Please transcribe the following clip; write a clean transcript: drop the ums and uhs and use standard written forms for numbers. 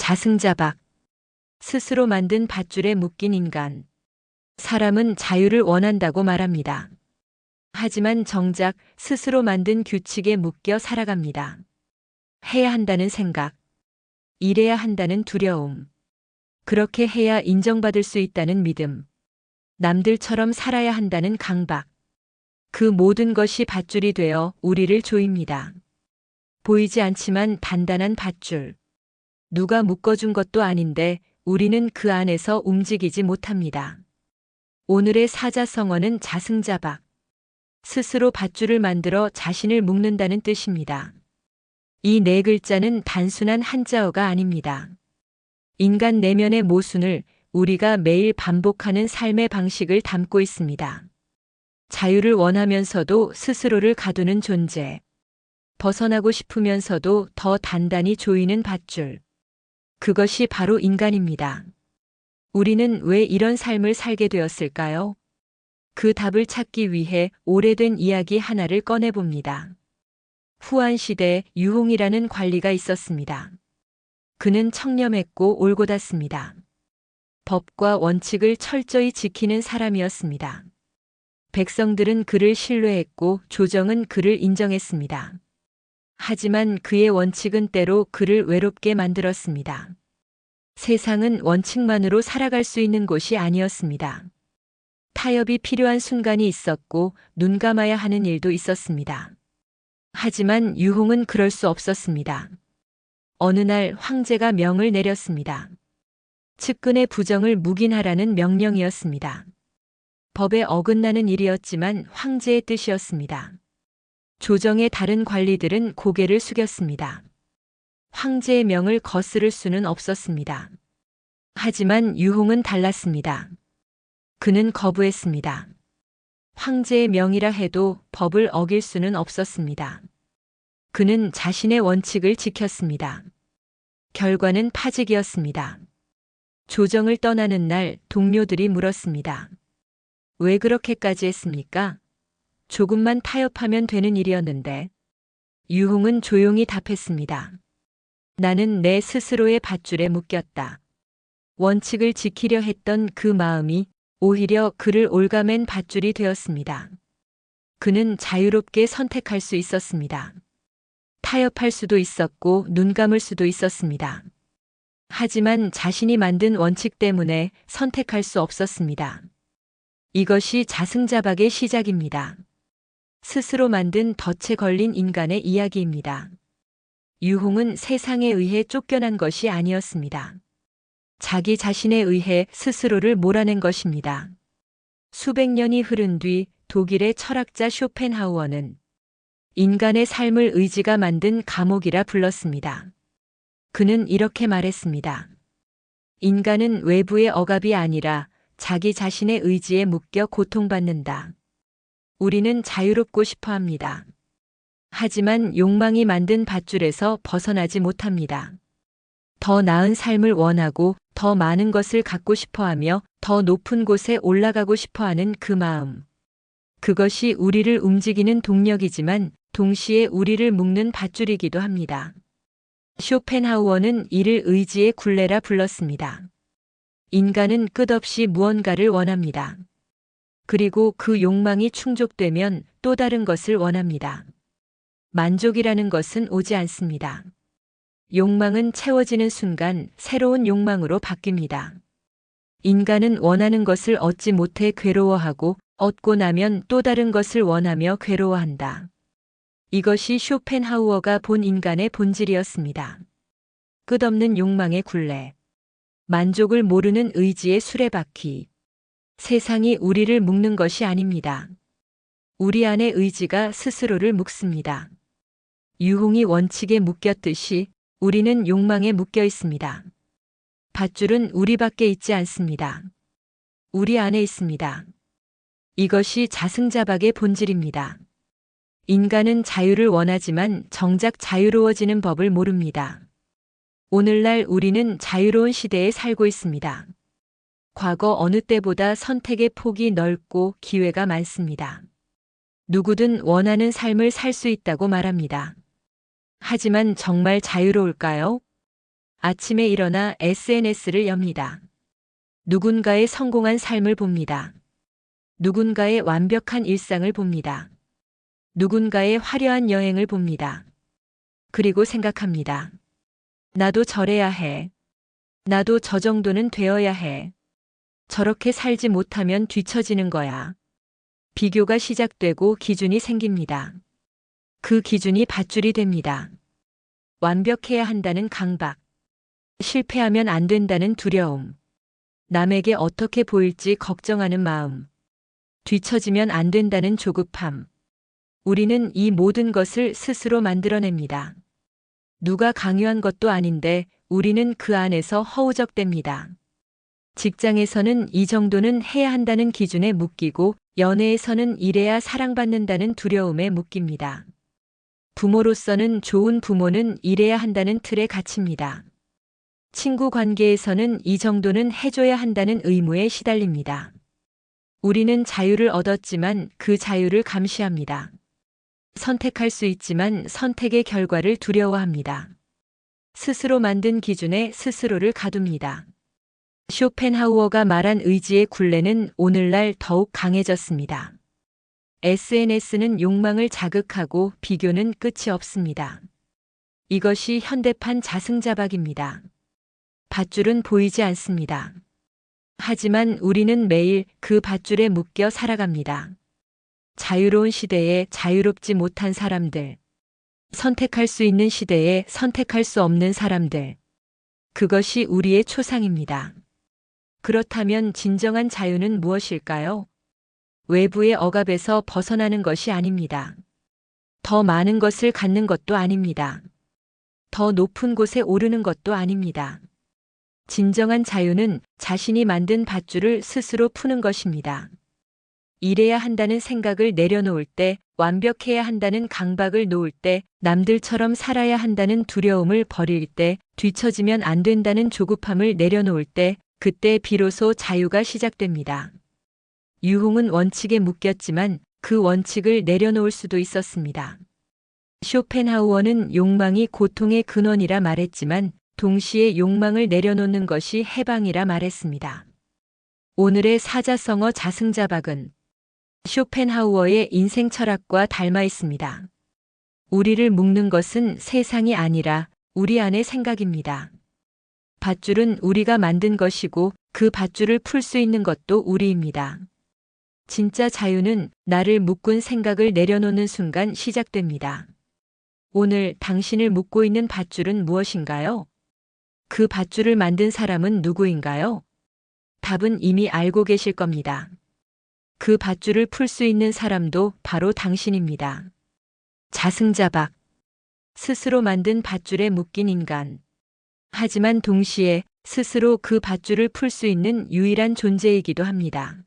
자승자박. 스스로 만든 밧줄에 묶인 인간. 사람은 자유를 원한다고 말합니다. 하지만 정작 스스로 만든 규칙에 묶여 살아갑니다. 해야 한다는 생각, 이래야 한다는 두려움, 그렇게 해야 인정받을 수 있다는 믿음, 남들처럼 살아야 한다는 강박. 그 모든 것이 밧줄이 되어 우리를 조입니다. 보이지 않지만 단단한 밧줄. 누가 묶어준 것도 아닌데 우리는 그 안에서 움직이지 못합니다. 오늘의 사자성어는 자승자박. 스스로 밧줄을 만들어 자신을 묶는다는 뜻입니다. 이 네 글자는 단순한 한자어가 아닙니다. 인간 내면의 모순을, 우리가 매일 반복하는 삶의 방식을 담고 있습니다. 자유를 원하면서도 스스로를 가두는 존재. 벗어나고 싶으면서도 더 단단히 조이는 밧줄. 그것이 바로 인간입니다. 우리는 왜 이런 삶을 살게 되었을까요? 그 답을 찾기 위해 오래된 이야기 하나를 꺼내봅니다. 후한시대 유홍이라는 관리가 있었습니다. 그는 청렴했고 올곧았습니다. 법과 원칙을 철저히 지키는 사람이었습니다. 백성들은 그를 신뢰했고 조정은 그를 인정했습니다. 하지만 그의 원칙은 때로 그를 외롭게 만들었습니다. 세상은 원칙만으로 살아갈 수 있는 곳이 아니었습니다. 타협이 필요한 순간이 있었고 눈 감아야 하는 일도 있었습니다. 하지만 유홍은 그럴 수 없었습니다. 어느 날 황제가 명을 내렸습니다. 측근의 부정을 묵인하라는 명령이었습니다. 법에 어긋나는 일이었지만 황제의 뜻이었습니다. 조정의 다른 관리들은 고개를 숙였습니다. 황제의 명을 거스를 수는 없었습니다. 하지만 유홍은 달랐습니다. 그는 거부했습니다. 황제의 명이라 해도 법을 어길 수는 없었습니다. 그는 자신의 원칙을 지켰습니다. 결과는 파직이었습니다. 조정을 떠나는 날 동료들이 물었습니다. 왜 그렇게까지 했습니까? 조금만 타협하면 되는 일이었는데. 유홍은 조용히 답했습니다. 나는 내 스스로의 밧줄에 묶였다. 원칙을 지키려 했던 그 마음이 오히려 그를 올가맨 밧줄이 되었습니다. 그는 자유롭게 선택할 수 있었습니다. 타협할 수도 있었고 눈 감을 수도 있었습니다. 하지만 자신이 만든 원칙 때문에 선택할 수 없었습니다. 이것이 자승자박의 시작입니다. 스스로 만든 덫에 걸린 인간의 이야기입니다. 유홍은 세상에 의해 쫓겨난 것이 아니었습니다. 자기 자신에 의해 스스로를 몰아낸 것입니다. 수백 년이 흐른 뒤 독일의 철학자 쇼펜하우어는 인간의 삶을 의지가 만든 감옥이라 불렀습니다. 그는 이렇게 말했습니다. 인간은 외부의 억압이 아니라 자기 자신의 의지에 묶여 고통받는다. 우리는 자유롭고 싶어 합니다. 하지만 욕망이 만든 밧줄에서 벗어나지 못합니다. 더 나은 삶을 원하고 더 많은 것을 갖고 싶어 하며 더 높은 곳에 올라가고 싶어 하는 그 마음. 그것이 우리를 움직이는 동력이지만 동시에 우리를 묶는 밧줄이기도 합니다. 쇼펜하우어는 이를 의지의 굴레라 불렀습니다. 인간은 끝없이 무언가를 원합니다. 그리고 그 욕망이 충족되면 또 다른 것을 원합니다. 만족이라는 것은 오지 않습니다. 욕망은 채워지는 순간 새로운 욕망으로 바뀝니다. 인간은 원하는 것을 얻지 못해 괴로워하고 얻고 나면 또 다른 것을 원하며 괴로워한다. 이것이 쇼펜하우어가 본 인간의 본질이었습니다. 끝없는 욕망의 굴레. 만족을 모르는 의지의 수레바퀴. 세상이 우리를 묶는 것이 아닙니다. 우리 안의 의지가 스스로를 묶습니다. 유홍이 원칙에 묶였듯이 우리는 욕망에 묶여 있습니다. 밧줄은 우리 밖에 있지 않습니다. 우리 안에 있습니다. 이것이 자승자박의 본질입니다. 인간은 자유를 원하지만 정작 자유로워지는 법을 모릅니다. 오늘날 우리는 자유로운 시대에 살고 있습니다. 과거 어느 때보다 선택의 폭이 넓고 기회가 많습니다. 누구든 원하는 삶을 살 수 있다고 말합니다. 하지만 정말 자유로울까요? 아침에 일어나 SNS를 엽니다. 누군가의 성공한 삶을 봅니다. 누군가의 완벽한 일상을 봅니다. 누군가의 화려한 여행을 봅니다. 그리고 생각합니다. 나도 저래야 해. 나도 저 정도는 되어야 해. 저렇게 살지 못하면 뒤처지는 거야. 비교가 시작되고 기준이 생깁니다. 그 기준이 밧줄이 됩니다. 완벽해야 한다는 강박. 실패하면 안 된다는 두려움. 남에게 어떻게 보일지 걱정하는 마음. 뒤처지면 안 된다는 조급함. 우리는 이 모든 것을 스스로 만들어냅니다. 누가 강요한 것도 아닌데 우리는 그 안에서 허우적댑니다. 직장에서는 이 정도는 해야 한다는 기준에 묶이고 연애에서는 이래야 사랑받는다는 두려움에 묶입니다. 부모로서는 좋은 부모는 이래야 한다는 틀에 갇힙니다. 친구 관계에서는 이 정도는 해줘야 한다는 의무에 시달립니다. 우리는 자유를 얻었지만 그 자유를 감시합니다. 선택할 수 있지만 선택의 결과를 두려워합니다. 스스로 만든 기준에 스스로를 가둡니다. 쇼펜하우어가 말한 의지의 굴레는 오늘날 더욱 강해졌습니다. SNS는 욕망을 자극하고 비교는 끝이 없습니다. 이것이 현대판 자승자박입니다. 밧줄은 보이지 않습니다. 하지만 우리는 매일 그 밧줄에 묶여 살아갑니다. 자유로운 시대에 자유롭지 못한 사람들. 선택할 수 있는 시대에 선택할 수 없는 사람들. 그것이 우리의 초상입니다. 그렇다면 진정한 자유는 무엇일까요? 외부의 억압에서 벗어나는 것이 아닙니다. 더 많은 것을 갖는 것도 아닙니다. 더 높은 곳에 오르는 것도 아닙니다. 진정한 자유는 자신이 만든 밧줄을 스스로 푸는 것입니다. 이래야 한다는 생각을 내려놓을 때, 완벽해야 한다는 강박을 놓을 때, 남들처럼 살아야 한다는 두려움을 버릴 때, 뒤처지면 안 된다는 조급함을 내려놓을 때, 그때 비로소 자유가 시작됩니다. 유홍은 원칙에 묶였지만 그 원칙을 내려놓을 수도 있었습니다. 쇼펜하우어는 욕망이 고통의 근원이라 말했지만 동시에 욕망을 내려놓는 것이 해방이라 말했습니다. 오늘의 사자성어 자승자박은 쇼펜하우어의 인생 철학과 닮아 있습니다. 우리를 묶는 것은 세상이 아니라 우리 안의 생각입니다. 밧줄은 우리가 만든 것이고 그 밧줄을 풀 수 있는 것도 우리입니다. 진짜 자유는 나를 묶은 생각을 내려놓는 순간 시작됩니다. 오늘 당신을 묶고 있는 밧줄은 무엇인가요? 그 밧줄을 만든 사람은 누구인가요? 답은 이미 알고 계실 겁니다. 그 밧줄을 풀 수 있는 사람도 바로 당신입니다. 자승자박. 스스로 만든 밧줄에 묶인 인간. 하지만 동시에 스스로 그 밧줄을 풀 수 있는 유일한 존재이기도 합니다.